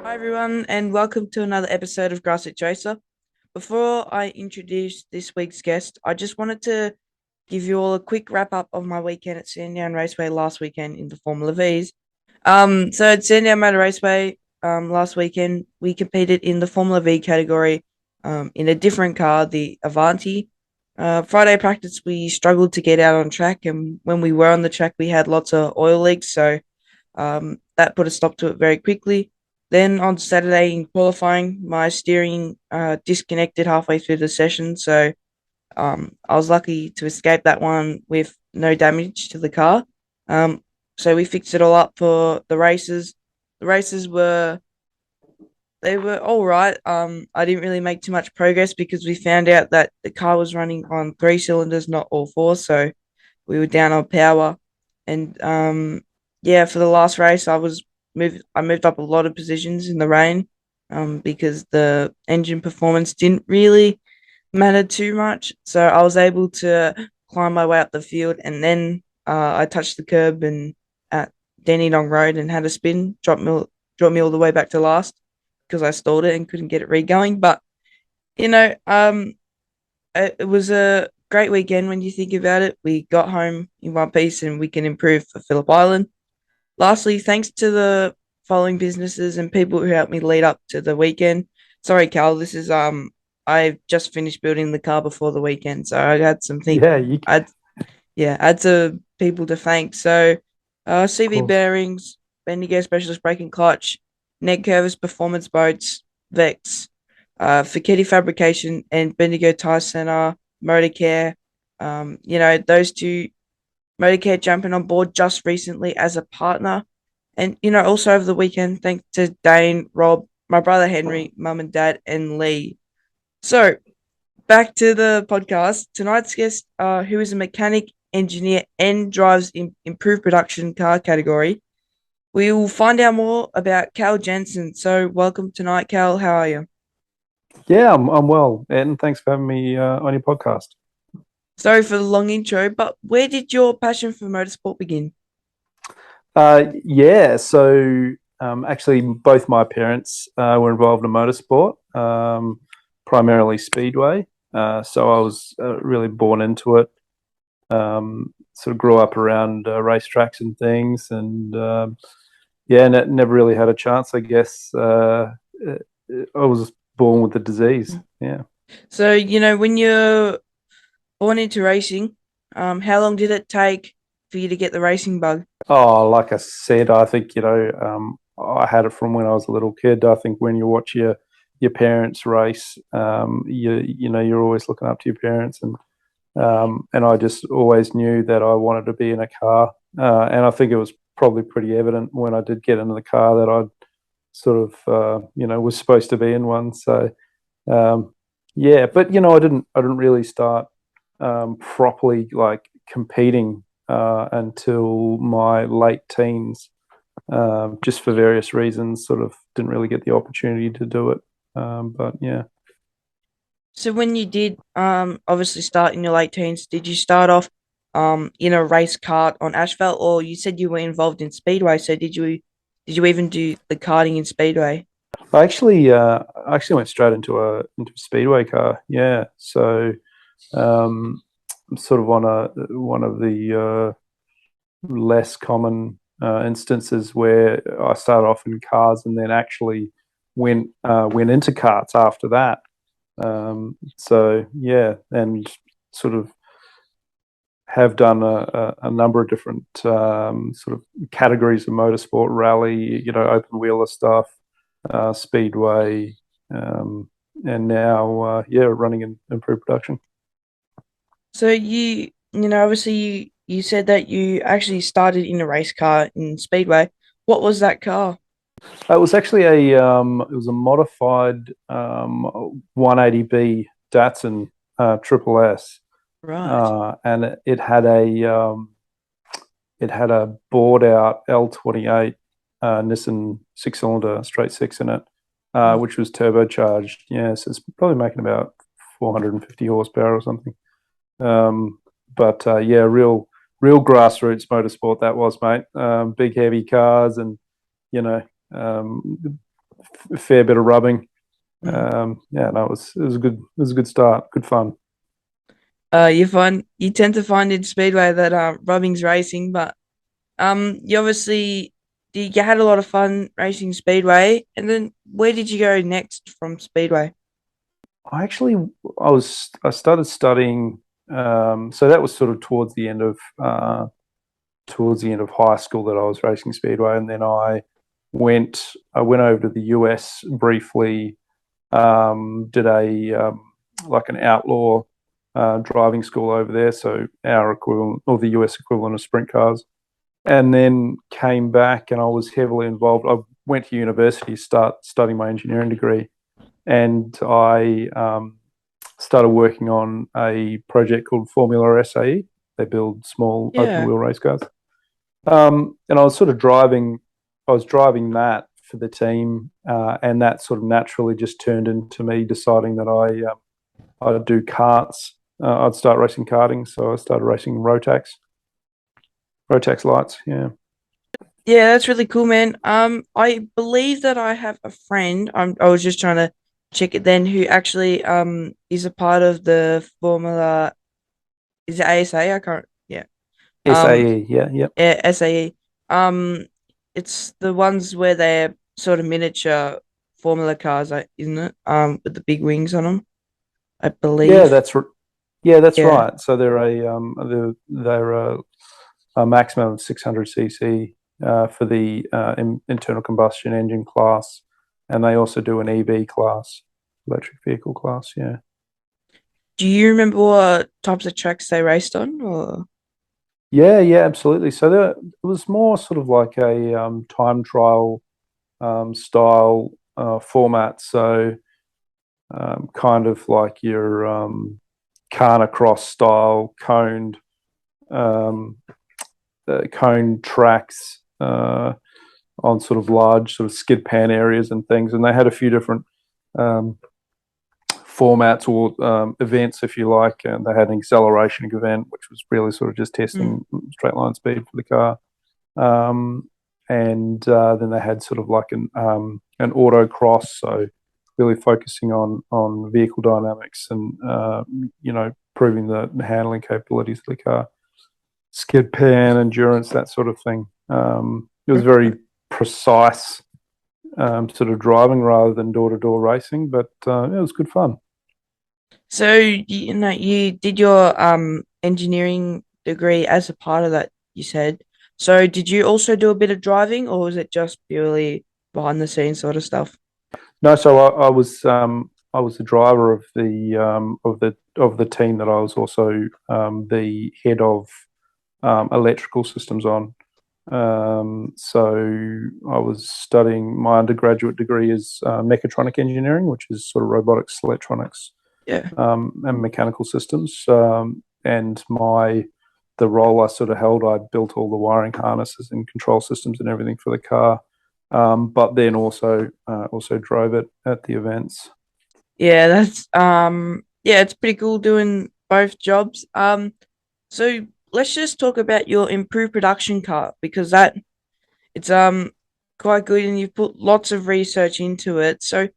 Hi, everyone, and welcome to another episode of Grassroots Racer. Before I introduce this week's guest, I just wanted to give you all a quick wrap up of my weekend at Sandown Raceway last weekend in the Formula V's. So at Sandown Motor Raceway, last weekend we competed in the Formula V category, in a different car, the Avanti. Friday practice we struggled to get out on track, and when we were on the track, we had lots of oil leaks, so that put a stop to it very quickly. Then on Saturday in qualifying, my steering disconnected halfway through the session, so I was lucky to escape that one with no damage to the car. Um, so we fixed it all up for the races. The races were all right. I didn't really make too much progress because we found out that the car was running on three cylinders, not all four. So we were down on power. And yeah, for the last race, I moved up a lot of positions in the rain, because the engine performance didn't really matter too much. So I was able to climb my way up the field, and then I touched the curb and at Dandenong Road and had a spin, dropped me all the way back to last because I stalled it and couldn't get it re-going. But you know, it was a great weekend when you think about it. We got home in one piece and we can improve for Phillip Island. Lastly, thanks to the following businesses and people who helped me lead up to the weekend. Sorry, Cal, this is I just finished building the car before the weekend, so I had Yeah, you I I had some people to thank. So of CV course. bearings, Bendigo Specialist Brake and Clutch, Ned Curvis Performance Boats, Vex, Fichetti Fabrication, and Bendigo Tire Center, Motorcare. Those two, Motorcare jumping on board just recently as a partner. And, also over the weekend, thanks to Dane, Rob, my brother Henry, mum and dad, and Lee. So, back to the podcast. Tonight's guest, who is a mechanic, engineer, and drives in improved production car category. We will find out more about Cal Jensen. So, welcome tonight, Cal. How are you? Yeah, I'm well, and thanks for having me on your podcast. Sorry for the long intro, but where did your passion for motorsport begin? Yeah, so actually, both my parents were involved in motorsport, primarily speedway. So I was really born into it. Sort of grew up around racetracks and things, and yeah, never really had a chance. I guess I was born with the disease. Yeah. So, when you're born into racing, how long did it take for you to get the racing bug? Oh, like I said, I think I had it from when I was a little kid. I think when you watch your parents race, you're always looking up to your parents, and I just always knew that I wanted to be in a car, and I think it was probably pretty evident when I did get into the car that I sort of was supposed to be in one. So um, yeah, but I didn't really start properly like competing until my late teens, just for various reasons. Sort of didn't really get the opportunity to do it, but yeah. So when you did obviously start in your late teens, did you start off in a race kart on asphalt, or you said you were involved in speedway, so did you even do the karting in speedway? I actually went straight into a speedway car. Yeah, so um, I'm sort of on a one of the less common instances where I started off in cars and then actually went into karts after that. So yeah, and sort of have done a number of different sort of categories of motorsport, rally, open wheeler stuff, speedway, and now yeah, running in pre-production. So obviously you said that you actually started in a race car in speedway. What was that car? It was a modified 180B Datsun Triple S, Right. and it had a bored out L28 Nissan six cylinder straight six in it, Mm. which was turbocharged. Yeah, so it's probably making about 450 horsepower or something. But yeah, real grassroots motorsport that was, mate. Big heavy cars and you know um, a fair bit of rubbing. Mm. Yeah, no, it was a good, it was a good start, good fun. You tend to find in speedway that rubbing's racing, but you obviously you had a lot of fun racing speedway, and then where did you go next from speedway? I actually, I started studying. So that was sort of towards the end of high school that I was racing speedway, and then I went over to the US briefly, did a like an outlaw driving school over there, so our equivalent or the US equivalent of sprint cars, and then came back and I was heavily involved. I went to university to start studying my engineering degree, and I started working on a project called Formula SAE. They build small open Yeah, wheel race cars. And I was sort of I was driving that for the team, and that sort of naturally just turned into me deciding that I'd do karts. I'd start racing karting, so I started racing Rotax lights. Yeah. yeah, that's really cool, man. I believe that I have a friend. I was just trying to check it then, who actually is a part of the Formula. Is it ASA? I can't. Yeah. Um, SAE. Yeah. Yep. yeah, SAE. Um, it's the ones where they're sort of miniature Formula cars, isn't it? With the big wings on them, I Yeah, believe. yeah, that's Yeah. right. So they're a maximum of 600 cc for the internal combustion engine class, and they also do an EV class, electric vehicle class. Yeah. Do you remember what types of tracks they raced on? Or Yeah, yeah, absolutely. So it was more sort of like a time trial style format. So kind of like your Carnacross style um, cone tracks on sort of large sort of skid pan areas and things. And they had a few different um, formats or events, if you like. And they had an acceleration event, which was really sort of just mm, testing straight line speed for the car. And then they had sort of like an autocross, so really focusing on vehicle dynamics and proving the handling capabilities of the car, skid pan endurance, that sort of thing. It was very precise sort of driving rather than door to door racing, but it was good fun. so you did your engineering degree as a part of that, you said. So did you also do a bit of driving, or was it just purely behind the scenes sort of stuff? No, so I was the driver of the team that I was also the head of electrical systems on. So I was studying my undergraduate degree is mechatronic engineering, which is sort of robotics, electronics, Yeah. and mechanical systems. And the role I sort of held, I built all the wiring harnesses and control systems and everything for the car. But then also drove it at the events. Yeah, that's yeah, it's pretty cool doing both jobs. So let's just talk about your improved production car because that it's quite good and you've put lots of research into it. So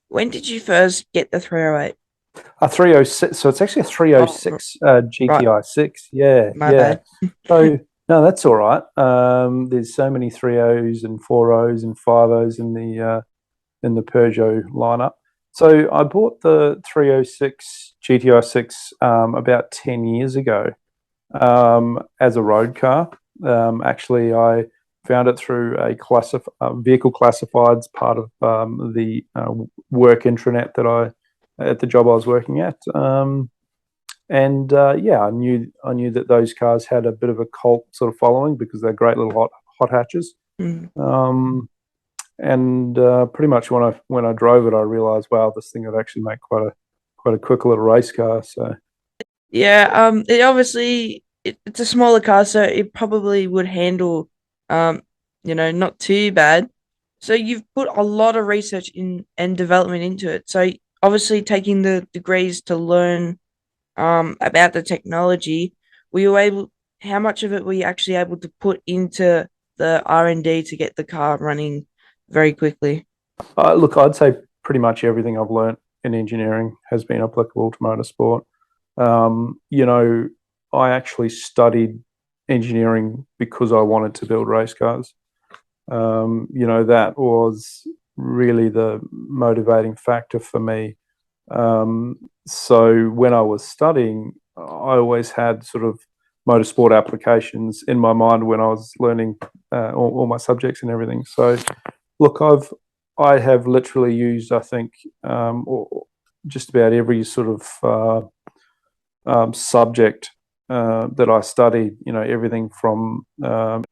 when did you first get the 308? A 306. So it's actually a Oh, 306 right, GTI 6. Yeah, my yeah. bad. So no, that's all right. There's so many 3.0s and 4.0s and 5.0s in the Peugeot lineup. So I bought the 306 GTI 6 about 10 years ago as a road car. Actually, I found it through a vehicle classifieds part of the work intranet that at the job I was working at. And yeah, I knew that those cars had a bit of a cult sort of following because they're great little hot hatches. Mm. Um, and pretty much when I drove it, I realised, wow, this thing would actually make quite a quick little race car. So Yeah, it obviously it's a smaller car, so it probably would handle not too bad. So you've put a lot of research in and development into it. So obviously taking the degrees to learn about the technology, were you able how much of it were you actually able to put into the R&D to get the car running very quickly? Look, I'd say pretty much everything I've learnt in engineering has been applicable to motorsport. You know, I actually studied engineering because I wanted to build race cars. You know, that was really the motivating factor for me. So when I was studying, I always had sort of motorsport applications in my mind when I was learning all my subjects and everything. So look, I have literally used, I think, just about every sort of subject that I studied. You know, everything from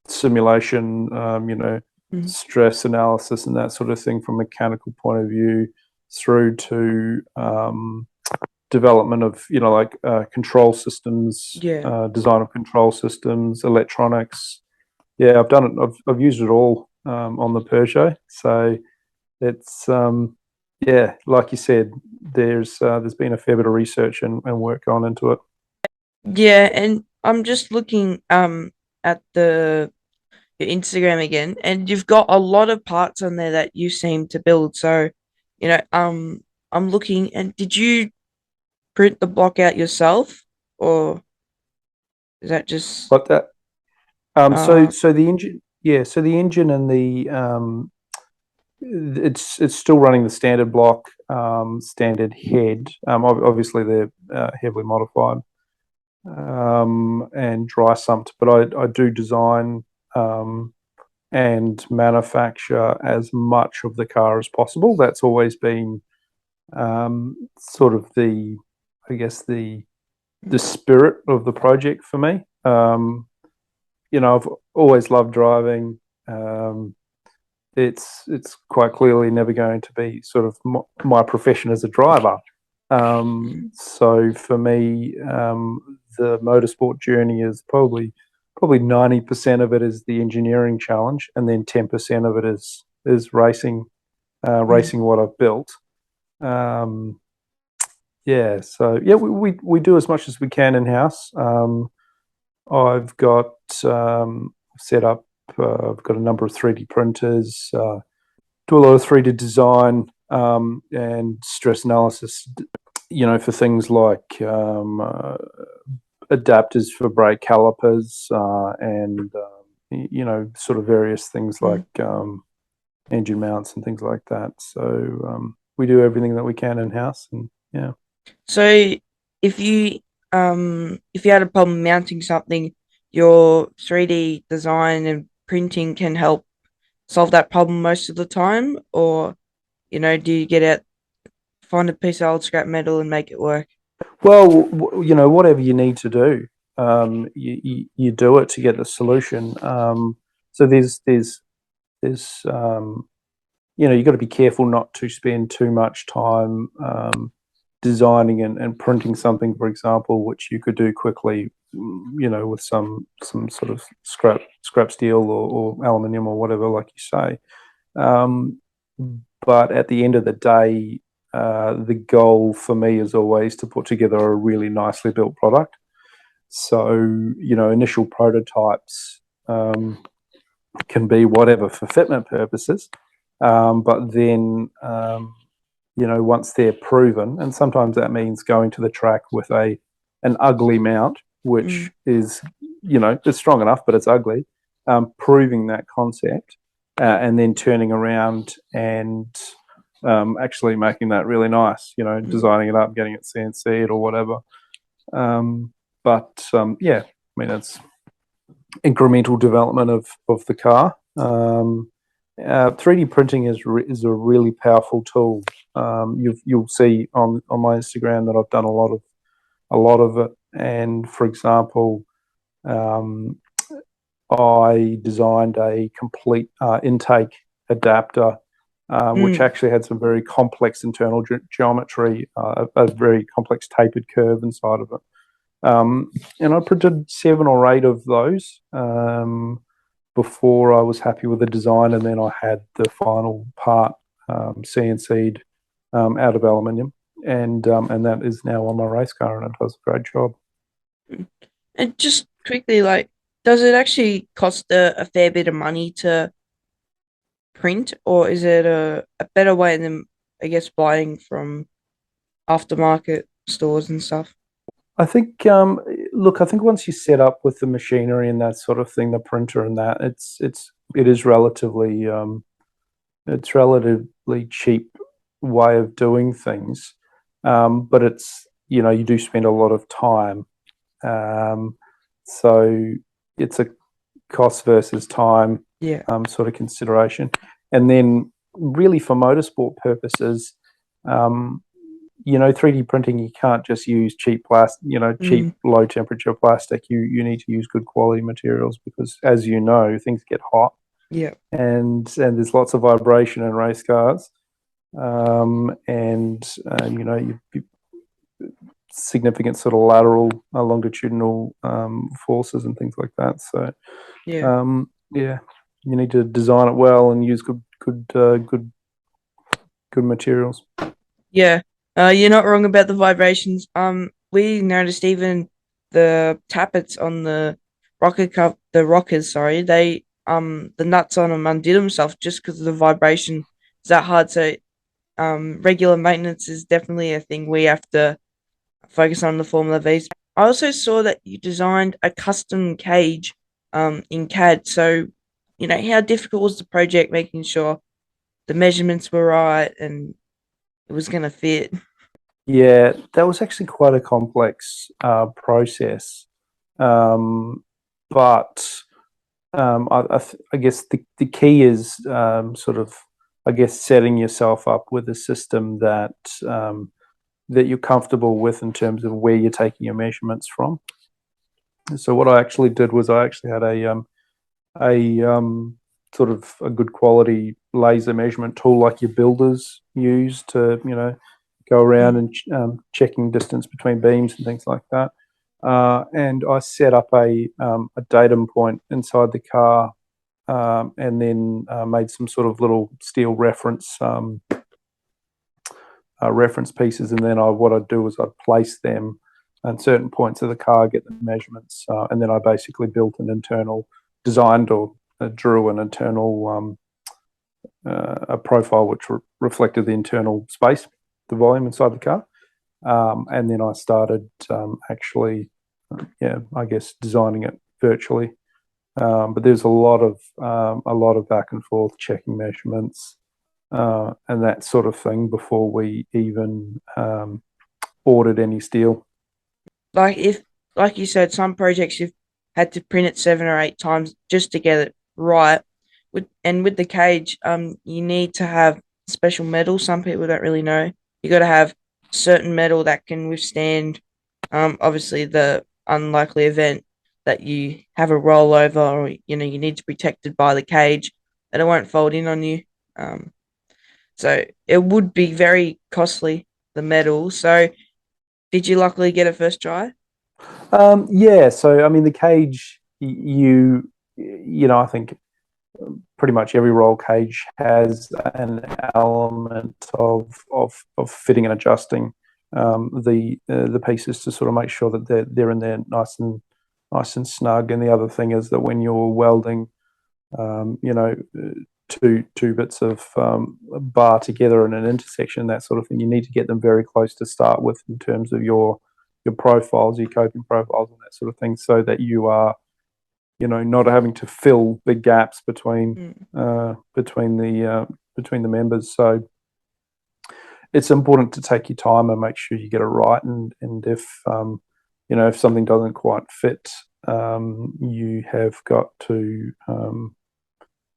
simulation, you know, Mm. stress analysis and that sort of thing from a mechanical point of view, through to development of, you know, like control systems, Yeah. design of control systems, electronics. Yeah, I've done it. I've used it all on the Peugeot. So it's yeah, like you said, there's been a fair bit of research and work gone into it. Yeah, and I'm just looking at the your Instagram again, and you've got a lot of parts on there that you seem to build. So, you know, I'm looking, and did you print the block out yourself, or is that just But that uh so the engine, yeah, so the engine and the it's still running the standard block, standard head. Obviously they're heavily modified and dry sumped, but I do design and manufacture as much of the car as possible. That's always been sort of the, I guess the spirit of the project for me. You know, I've always loved driving. It's quite clearly never going to be sort of my profession as a driver. So for me, the motorsport journey is probably 90% of it is the engineering challenge, and then 10% of it is racing, mm, racing what I've built. Um, yeah, so yeah, we do as much as we can in house. I've got set up. I've got a number of 3D printers. Do a lot of 3D design and stress analysis. You know, for things like adapters for brake calipers and you know, sort of various things like mm. engine mounts and things like that. So we do everything that we can in house, and yeah. So if you had a problem mounting something, your 3D design and printing can help solve that problem most of the time, or you know, do you get out, find a piece of old scrap metal and make it work? Well, you know, whatever you need to do, you do it to get the solution. So there's you know, you've got to be careful not to spend too much time designing and printing something, for example, which you could do quickly, you know, with some sort of scrap steel or aluminium or whatever, like you say. Um, but at the end of the day, the goal for me is always to put together a really nicely built product. So, you know, initial prototypes can be whatever for fitment purposes, but then you know, once they're proven, and sometimes that means going to the track with an ugly mount, which Mm, is, you know, it's strong enough, but it's ugly. Proving that concept, and then turning around and actually making that really nice. You know, mm. designing it up, getting it CNC'd or whatever. But yeah, I mean, it's incremental development of the car. 3D printing is a really powerful tool. You'll see on my Instagram that I've done a lot of it. And for example, um, I designed a complete intake adapter, which Mm. actually had some very complex internal geometry, a very complex tapered curve inside of it. And I printed 7 or 8 of those before I was happy with the design, and then I had the final part CNC'd out of aluminium, and that is now on my race car, and it does a great job. And just quickly, like, does it actually cost a fair bit of money to print, or is it a better way than, I guess, buying from aftermarket stores and stuff? I think, look, I think once you set up with the machinery and that sort of thing, the printer and that, it is relatively it's relatively cheap way of doing things, but it's, you know, you do spend a lot of time, so it's a cost versus time Yeah. sort of consideration, and then really for motorsport purposes. Um, you know, 3D printing, you can't just use cheap plastic, you know, cheap Mm, low temperature plastic. You need to use good quality materials because, as you know, things get hot yeah. and there's lots of vibration in race cars, and you know, significant sort of lateral, longitudinal forces and things like that. So Yeah. yeah, you need to design it well and use good materials. Yeah. You're not wrong about the vibrations. We noticed even the tappets on the rockers, sorry, the nuts on them undid themselves just because of the vibration. It's that hard. So, regular maintenance is definitely a thing we have to focus on the Formula V's. I also saw that you designed a custom cage, in CAD. So, how difficult was the project making sure the measurements were right and it was going to fit? Yeah, that was actually quite a complex process, um, but I guess the key is sort of, I guess, setting yourself up with a system that you're comfortable with in terms of where you're taking your measurements from. So what I actually did was I actually had a sort of a good quality laser measurement tool like your builders use to, you know, go around Mm. and checking distance between beams and things like that. And I set up a datum point inside the car, and then made some sort of little steel reference pieces. And then what I'd do is I'd place them at certain points of the car, get the measurements, and then I basically built an internal, designed or drew an internal a profile which reflected the internal space, the volume inside the car. And then I started actually, yeah, I guess designing it virtually. But there's a lot of back and forth checking measurements and that sort of thing before we even ordered any steel. Like if, like you said, some projects you've had to print it 7 or 8 times just to get it right. With the cage, you need to have special metal. Some people don't really know. You got to have certain metal that can withstand, obviously the unlikely event that you have a rollover, or you need to be protected by the cage that it won't fold in on you. Um, so it would be very costly, the metal. So did you luckily get it first try? Yeah, so I mean, the cage, you know, I think pretty much every roll cage has an element of fitting and adjusting the pieces to sort of make sure that they're in there nice and snug. And the other thing is that when you're welding, you know, two bits of bar together in an intersection, that sort of thing, you need to get them very close to start with in terms of your profiles, your coping profiles, and that sort of thing, so that you are, you know, not having to fill big gaps Mm, between the members. So it's important to take your time and make sure you get it right. And if you know, if something doesn't quite fit, you have got to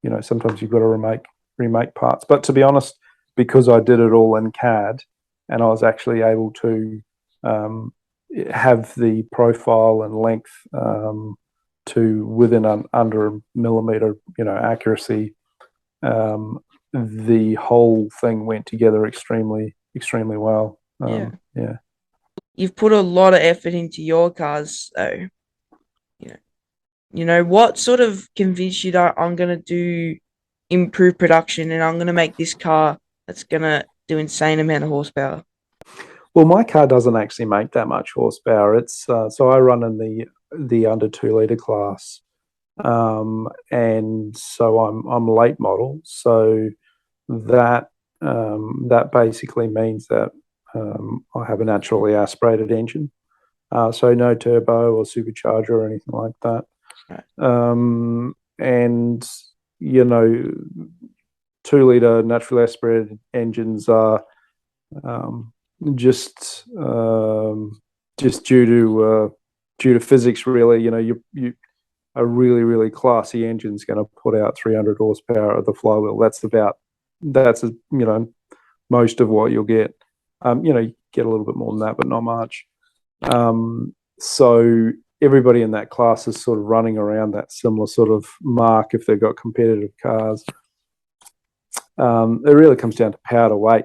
you know, sometimes you've got to remake parts. But to be honest, because I did it all in CAD, and I was actually able to have the profile and length to within under a millimeter, you know, accuracy. The whole thing went together extremely well. yeah. Yeah. You've put a lot of effort into your cars, so you know. What sort of convinced you that I'm gonna do improve production and I'm gonna make this car that's gonna do insane amount of horsepower? Well, my car doesn't actually make that much horsepower. It's so I run in the under 2 liter class, and so I'm late model. So that that basically means that I have a naturally aspirated engine, so no turbo or supercharger or anything like that. Right. And you know, 2 liter naturally aspirated engines are um, just just due to physics. Really, you know, you a really classy engine is going to put out 300 horsepower of the flywheel. That's most of what you'll get. You get a little bit more than that, but not much. So everybody in that class is sort of running around that similar sort of mark if they've got competitive cars. It really comes down to power to weight.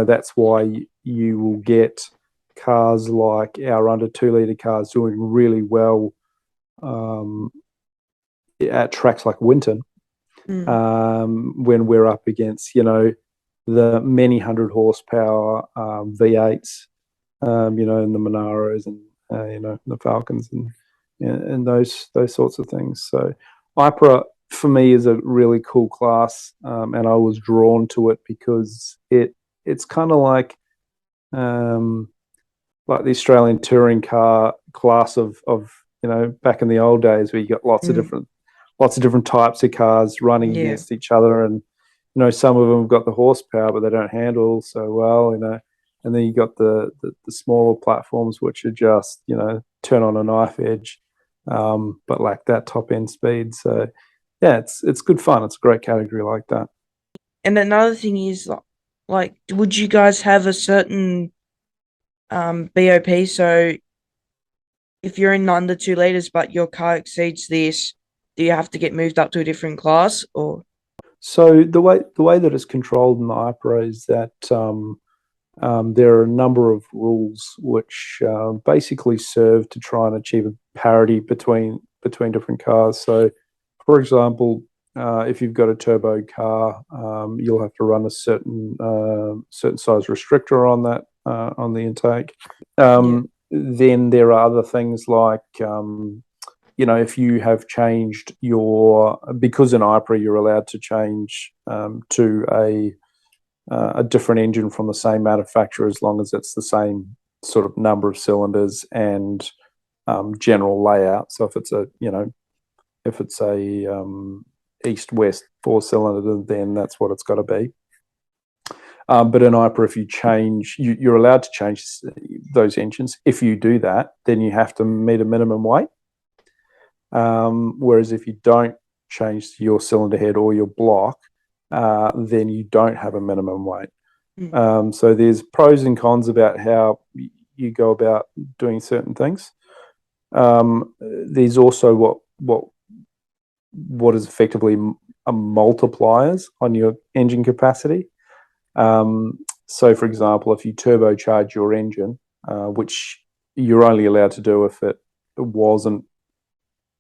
That's why you will get cars like our under 2 liter cars doing really well at tracks like Winton, when we're up against the many 100 horsepower V8s, and the Monaros and the Falcons and those sorts of things. So IPRA for me is a really cool class, and I was drawn to it because it's kind of like the Australian touring car class of back in the old days, where you got lots of different types of cars running against each other, and some of them have got the horsepower but they don't handle so well, and then you got the smaller platforms which are just turn on a knife edge, but lack that top end speed. So yeah, it's good fun. It's a great category like that. And another thing is, like, would you guys have a certain BOP? So if you're in under 2 liters, but your car exceeds this, do you have to get moved up to a different class, or? So the way that it's controlled in the IPRA is that there are a number of rules which basically serve to try and achieve a parity between different cars. So, for example, if you've got a turbo car, you'll have to run a certain size restrictor on that on the intake. Then there are other things like if you have changed because in IPRA you're allowed to change to a different engine from the same manufacturer as long as it's the same sort of number of cylinders and general layout. So if it's a east-west 4-cylinder, then that's what it's got to be. But in IPRA, if you change, you're allowed to change those engines. If you do that, then you have to meet a minimum weight. Whereas if you don't change your cylinder head or your block, then you don't have a minimum weight. So there's pros and cons about how you go about doing certain things. There's also what is effectively a multipliers on your engine capacity. So, for example, if you turbocharge your engine, which you're only allowed to do if it wasn't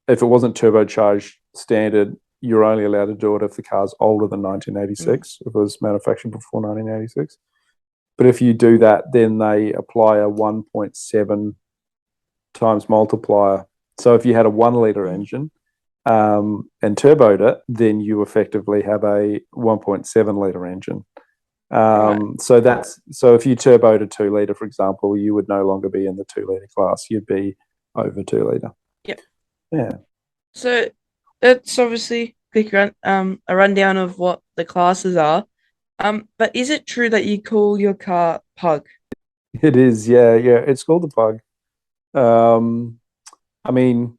turbocharged standard, you're only allowed to do it if the car's older than 1986, if it was manufactured before 1986. But if you do that, then they apply a 1.7 times multiplier. So if you had a 1 liter engine and turboed it, then you effectively have a 1.7 liter engine. So if you turboed a 2 liter, for example, you would no longer be in the 2 liter class. You'd be over 2 liter. Yep. Yeah. So that's obviously a rundown of what the classes are. But is it true that you call your car Pug? It is, yeah. It's called the Pug. I mean,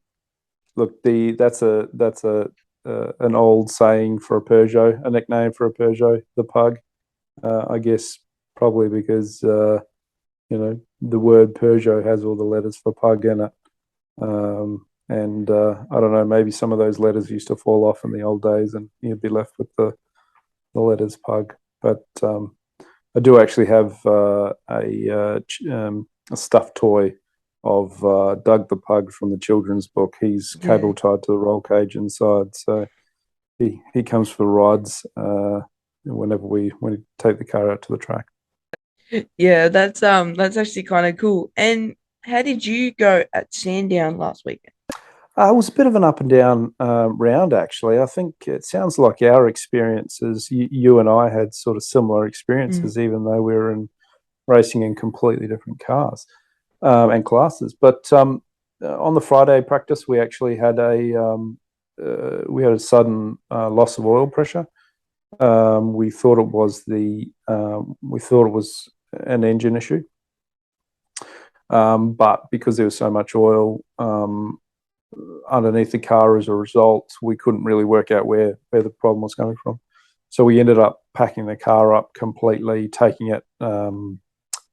look, that's an old saying for a Peugeot, a nickname for a Peugeot, the Pug. I guess probably because the word Peugeot has all the letters for pug in it. And I don't know, maybe some of those letters used to fall off in the old days and you'd be left with the letters Pug. But I do actually have a stuffed toy of Doug the Pug from the children's book. He's cable tied to the roll cage inside, so he comes for rides whenever we take the car out to the track. Yeah, that's actually kind of cool. And how did you go at Sandown last weekend? It was a bit of an up and down round, actually. I think it sounds like our experiences, you and I had sort of similar experiences, even though we were racing in completely different cars and classes. But on the Friday practice, we actually had a sudden loss of oil pressure. We thought it was an engine issue, but because there was so much oil underneath the car as a result, we couldn't really work out where the problem was coming from. So we ended up packing the car up completely, taking it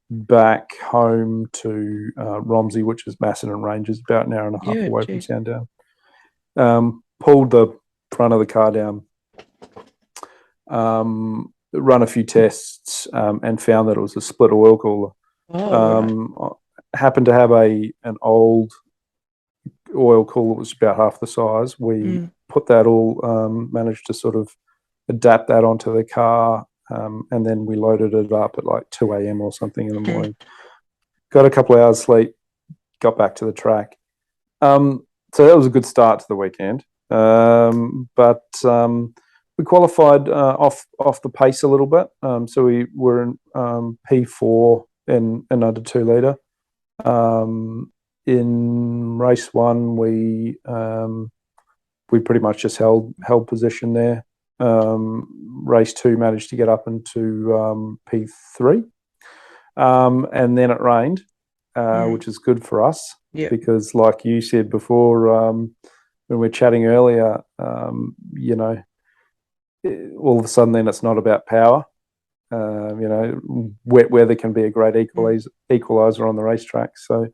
back home to Romsey, which is Macedon Ranges, about an hour and a half away from Sandown. Pulled the front of the car down, run a few tests, and found that it was a split oil cooler. Right. Happened to have an old oil cooler that was about half the size. We put that all, managed to sort of adapt that onto the car, and then we loaded it up at like 2 a.m. or something in the morning. Got a couple of hours sleep, got back to the track. So that was a good start to the weekend. But we qualified off the pace a little bit. So we were in P4 in under 2 litre. In race one, we pretty much just held position there. Race two managed to get up into P3, and then it rained, which is good for us because, like you said before, when we were chatting earlier, all of a sudden then it's not about power. Wet weather can be a great equalizer on the racetrack. So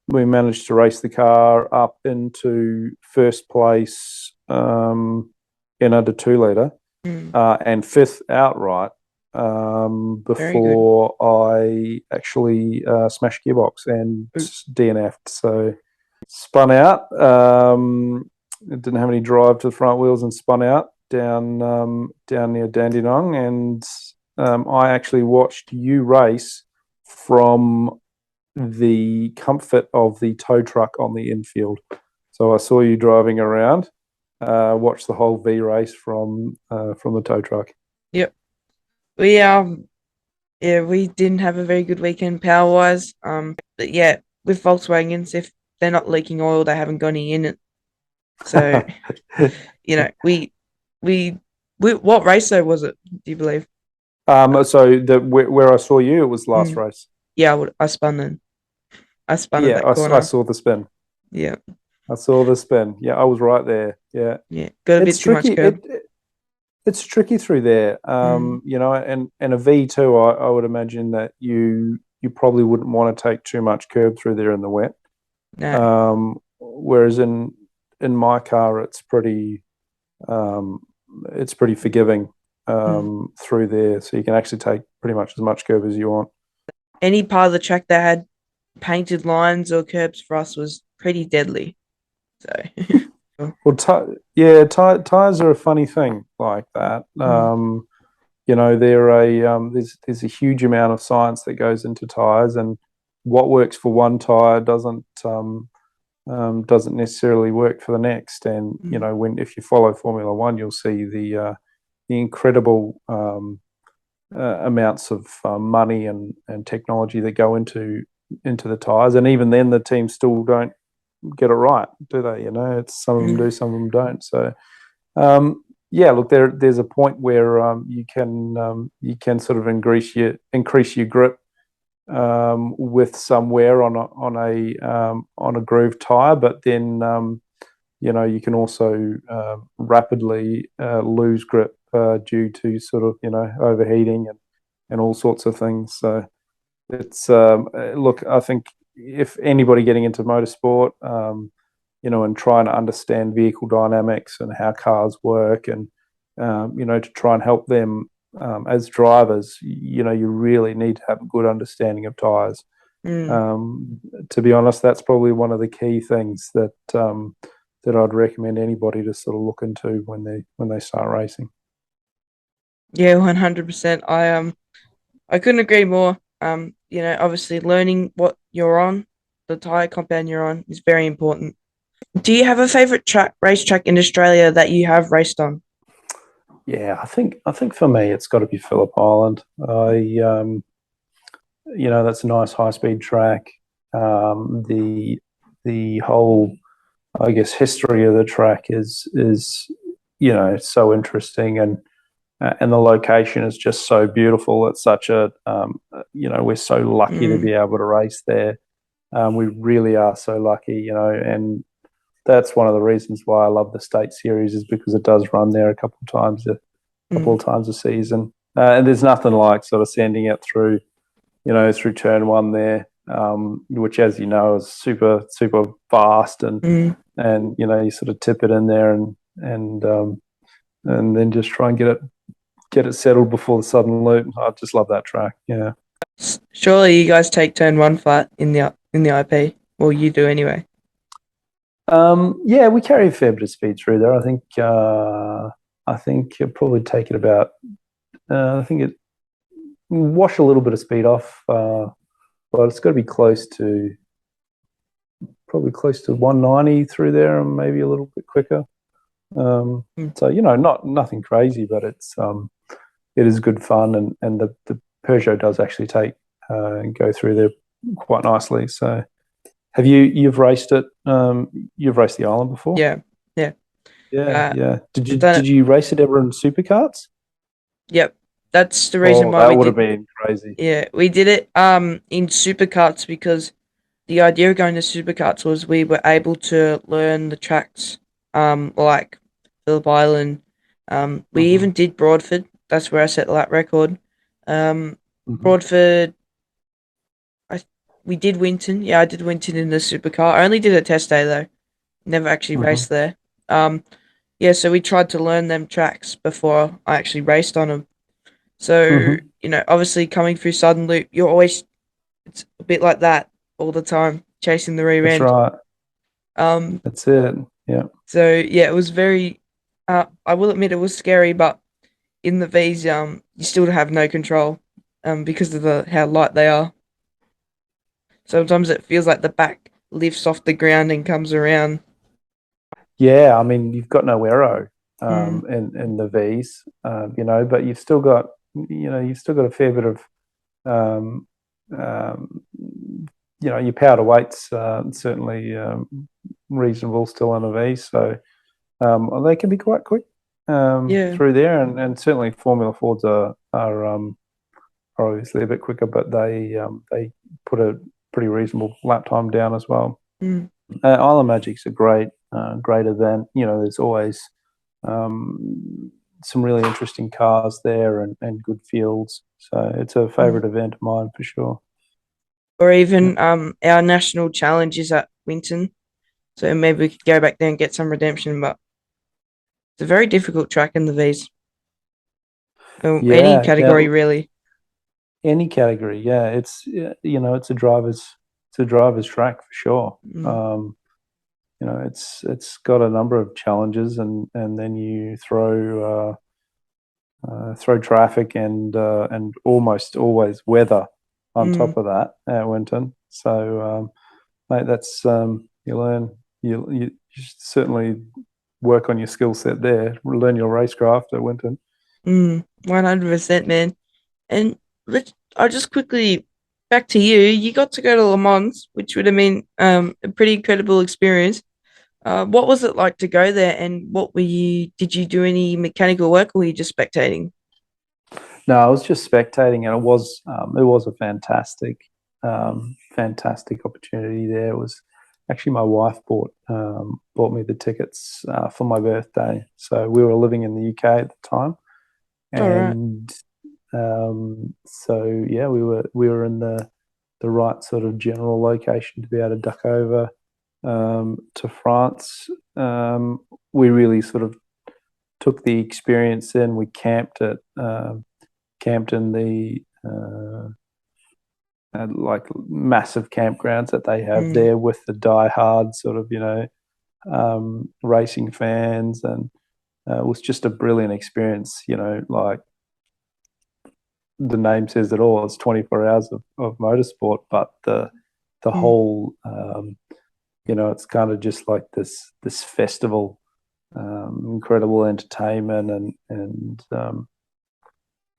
we managed to race the car up into first place in under 2 litre and fifth outright before I actually smashed gearbox and DNF'd. So spun out. It didn't have any drive to the front wheels and spun out down near Dandenong. And I actually watched you race from the comfort of the tow truck on the infield. So I saw you driving around, watched the whole V race from the tow truck. Yep. We didn't have a very good weekend power wise. But yeah, with Volkswagens, if they're not leaking oil, they haven't got any in it. So we what race though was it? Do you believe? So where I saw you, it was last race. Yeah, I spun then. I spun at that corner. I saw the spin. Yeah. I saw the spin. Yeah, I was right there. Yeah. Yeah. Got a bit too much curb. It's tricky through there. And a V2, I would imagine that you probably wouldn't want to take too much curb through there in the wet. No. Whereas in my car, it's pretty forgiving through there, so you can actually take pretty much as much curb as you want. Any part of the track that had painted lines or curbs for us was pretty deadly. So, well, tires are a funny thing like that. There's a huge amount of science that goes into tires, and what works for one tire doesn't necessarily work for the next. And if you follow Formula One, you'll see the incredible amounts of money and technology that go into the tires, and even then the teams still don't get it right, do they? It's some of them do, some of them don't. So look, there's a point where you can sort of increase your grip with some wear on a groove tire, but then you can also rapidly lose grip due to sort of overheating and all sorts of things. So it's look, I think if anybody getting into motorsport, and trying to understand vehicle dynamics and how cars work, and to try and help them as drivers, you really need to have a good understanding of tires. To be honest, that's probably one of the key things that I'd recommend anybody to sort of look into when they start racing. Yeah, 100%. I couldn't agree more. Obviously learning what you're on, the tire compound you're on is very important. Do you have a favorite racetrack in Australia that you have raced on? Yeah, I think for me it's got to be Phillip Island. That's a nice high speed track. The whole, I guess, history of the track is so interesting, and the location is just so beautiful. It's such a we're so lucky to Mm, be able to race there. We really are so lucky, and that's one of the reasons why I love the state series is because it does run there couple mm, of times a season. And there's nothing like sort of sending it through, through turn one there, which, as you know, is super, super fast, mm. and you sort of tip it in there, and then just try and get it settled before the sudden loop. I just love that track. Yeah. Surely you guys take turn one flat in the IP, or you do anyway. Yeah, we carry a fair bit of speed through there. I think it'll probably take it about. I think it wash a little bit of speed off, but it's got to be probably close to 190 through there, and maybe a little bit quicker. Mm. So not nothing crazy, but it is good fun, and the Peugeot does actually go through there quite nicely. So you've raced it? You've raced the island before? Yeah, yeah. Yeah, Uh, yeah. Did I've you done did it. you race it ever in supercarts? Yep, that's the reason Oh, why that we would have did. been crazy. Yeah, we did it in supercarts because the idea of going to supercarts was we were able to learn the tracks like Phillip Island. We Hmm. even did Broadford. That's where I set the lap record. Um, Hmm. Broadford. I We did Winton. Yeah, I did Winton in the supercar. I only did a test day though. Never actually Hmm. raced there. Um, yeah, so we tried to learn them tracks before I actually raced on them. So, Hmm. obviously coming through Southern Loop, it's a bit like that all the time, chasing the rear That's end. right. Um, That's it. Yeah. so yeah, it was very, I will admit it was scary, but in the V's, you still have no control, because of how light they are. Sometimes it feels like the back lifts off the ground and comes around. Yeah, I mean, you've got no aero Mm, in the V's, but you've still got a fair bit of, um, um, your power to weight's certainly reasonable still in a V, so they can be quite quick yeah. through there, and certainly Formula Fords are obviously a bit quicker, but they put a pretty reasonable lap time down as well. Mm, Isle of Magic's a great event. There's always some really interesting cars there, and good fields. So it's a mm. favourite event of mine for sure. Or Yeah. even our national challenge is at Winton, so maybe we could go back there and get some redemption. But it's a very difficult track in the V's. Any Yeah, yeah. category really. Any category, yeah. It's a driver's track for sure. Mm, It's got a number of challenges, and then you throw traffic and almost always weather on mm, top of that at Winton. So, mate, that's you learn you certainly work on your skill set there. Learn your racecraft at Winton. 100%, man. And I'll just quickly back to you. You got to go to Le Mans, which would have been a pretty incredible experience. What was it like to go there, and what were you? Did you do any mechanical work, or were you just spectating? No, I was just spectating, and it was a fantastic opportunity there. It was actually my wife bought me the tickets for my birthday. So we were living in the UK at the time, All right. and so yeah, we were in the right sort of general location to be able to duck over to France. We really sort of took the experience in. We camped in the like massive campgrounds that they have Mm, there with the die-hard sort of racing fans, and it was just a brilliant experience. Like the name says it all. It's 24 hours of motorsport, but the whole it's kind of just like this festival, incredible entertainment and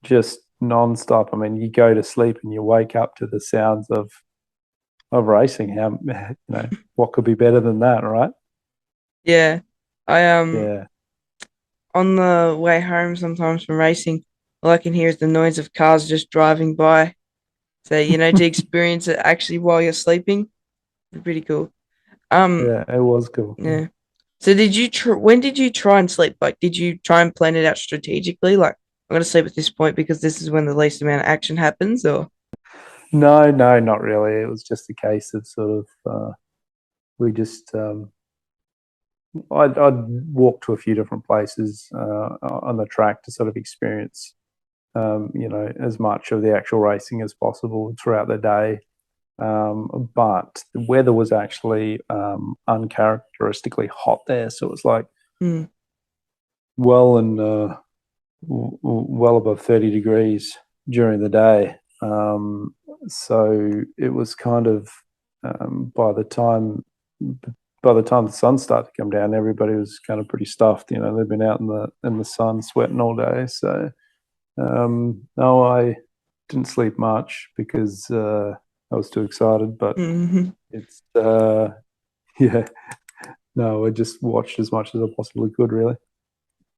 just nonstop. I mean, you go to sleep and you wake up to the sounds of racing. How what could be better than that, right? Yeah. I Yeah, on the way home sometimes from racing, all I can hear is the noise of cars just driving by. So, to experience it actually while you're sleeping, pretty cool. Um, yeah, it was cool. yeah. So when did you try and sleep? Like, did you try and plan it out strategically? Like, I'm gonna sleep at this point because this is when the least amount of action happens, or No, no, not really. It was just a case of sort of we just I'd walk to a few different places on the track to sort of experience as much of the actual racing as possible throughout the day. But the weather was actually uncharacteristically hot there, so it was like hmm. well and well above 30 degrees during the day. So it was kind of by the time the sun started to come down, everybody was kind of pretty stuffed. They've been out in the sun sweating all day. So no, I didn't sleep much because I was too excited. But Hmm. it's yeah, no, I just watched as much as I possibly could, really.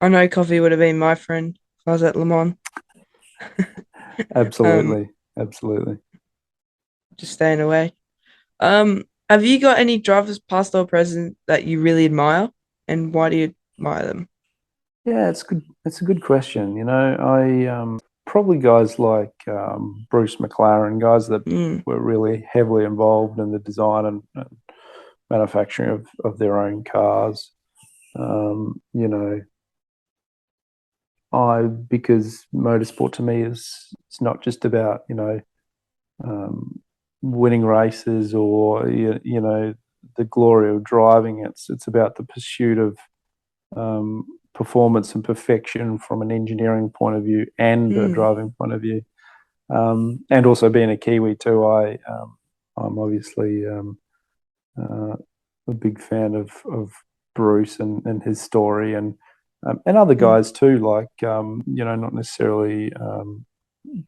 I know coffee would have been my friend if I was at Le Mans. Um, Absolutely, absolutely. just staying away. Have you got any drivers, past or present, that you really admire, and why do you admire them? Yeah, it's good. It's a good question. I probably guys like Bruce McLaren, guys that Mm, were really heavily involved in the design and manufacturing of their own cars. You know, I because motorsport to me is it's not just about um, winning races or the glory of driving. It's about the pursuit of um, performance and perfection from an engineering point of view and a mm, driving point of view. And also being a Kiwi too, I'm obviously uh, a big fan of Bruce and his story and other mm, guys too, like not necessarily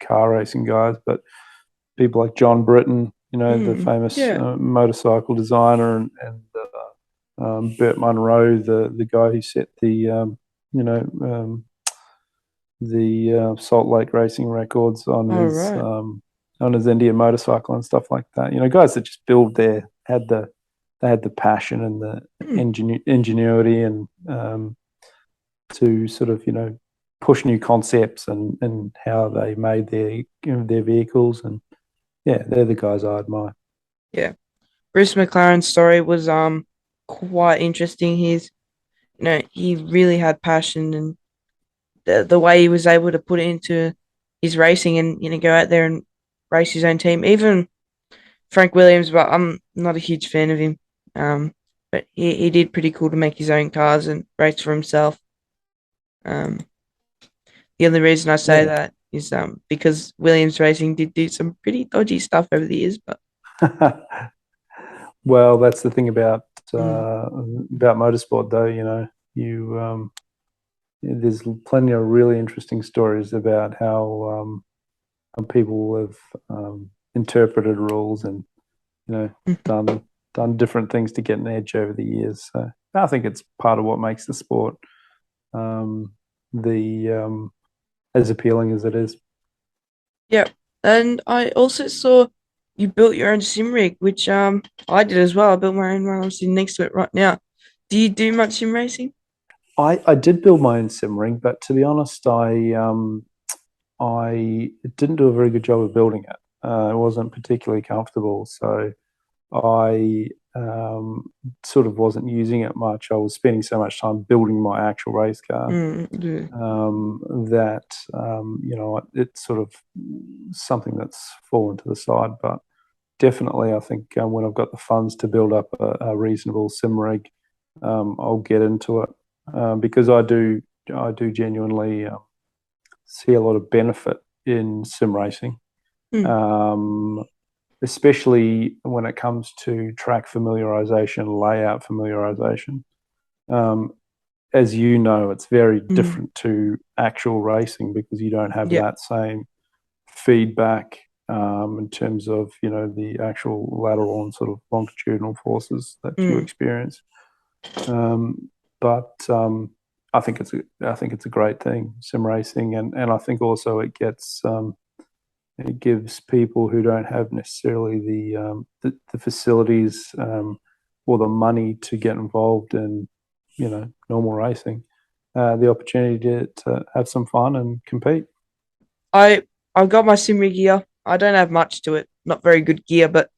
car racing guys, but people like John Britton, the famous yeah. motorcycle designer, and Burt Munro, the guy who set you know um, the Salt Lake racing records All right. on his Indian motorcycle and stuff like that. Guys that just they had the passion and the Mm, ingenuity and to sort of push new concepts and how they made their vehicles, and yeah, they're the guys I admire. yeah. Bruce McLaren's story was quite interesting. He really had passion, and the way he was able to put it into his racing and go out there and race his own team. Even Frank Williams, but I'm not a huge fan of him. But he did pretty cool to make his own cars and race for himself. Um, the only reason I say Yeah. that is because Williams Racing did do some pretty dodgy stuff over the years, but Well, that's the thing mm, about motorsport, though. There's plenty of really interesting stories about how people have interpreted rules and done different things to get an edge over the years. So I think it's part of what makes the sport um, the as appealing as it is. yeah. And I also saw you built your own sim rig, which I did as well. I built my own one. I'm sitting next to it right now. Do you do much sim racing? I did build my own sim rig, but to be honest, I didn't do a very good job of building it. It wasn't particularly comfortable, so I sort of wasn't using it much. I was spending so much time building my actual race car Yeah. that it's sort of something that's fallen to the side. But definitely, I think when I've got the funds to build up a reasonable sim rig, I'll get into it because I do genuinely see a lot of benefit in sim racing, Mm. especially when it comes to track familiarization, layout familiarization. Um, as you know, it's very Mm. different to actual racing because you don't have Yep. that same feedback in terms of the actual lateral and sort of longitudinal forces that you Mm. experience. But I think it's a great thing, sim racing, and I think also it gives people who don't have necessarily the facilities or the money to get involved in normal racing, the opportunity to have some fun and compete. I I've got my Simri gear. I don't have much to it. Not very good gear, but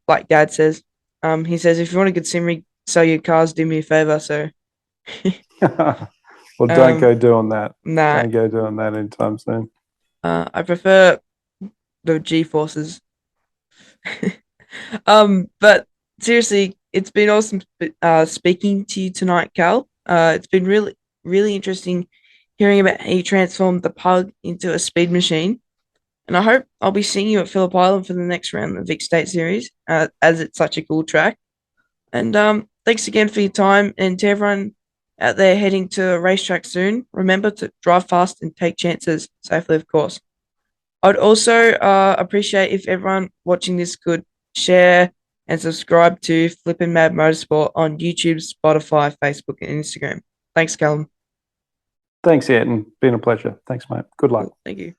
like Dad says, he says if you want a good Simri, sell your cars, do me a favor. So, Well, don't um, go doing that. nah, Don't go doing that anytime soon. I prefer the G forces. But seriously, it's been awesome speaking to you tonight, Cal. It's been really interesting hearing about how you transformed the pug into a speed machine. And I hope I'll be seeing you at Phillip Island for the next round of the Vic State Series, as it's such a cool track. And thanks again for your time. And to everyone out there heading to a racetrack soon, remember to drive fast and take chances safely, of course. I'd also appreciate if everyone watching this could share and subscribe to Flippin' Mad Motorsport on YouTube, Spotify, Facebook, and Instagram. Thanks, Callum. Thanks, Ayrton. Been a pleasure. Thanks, mate. Good luck. Cool. Thank you.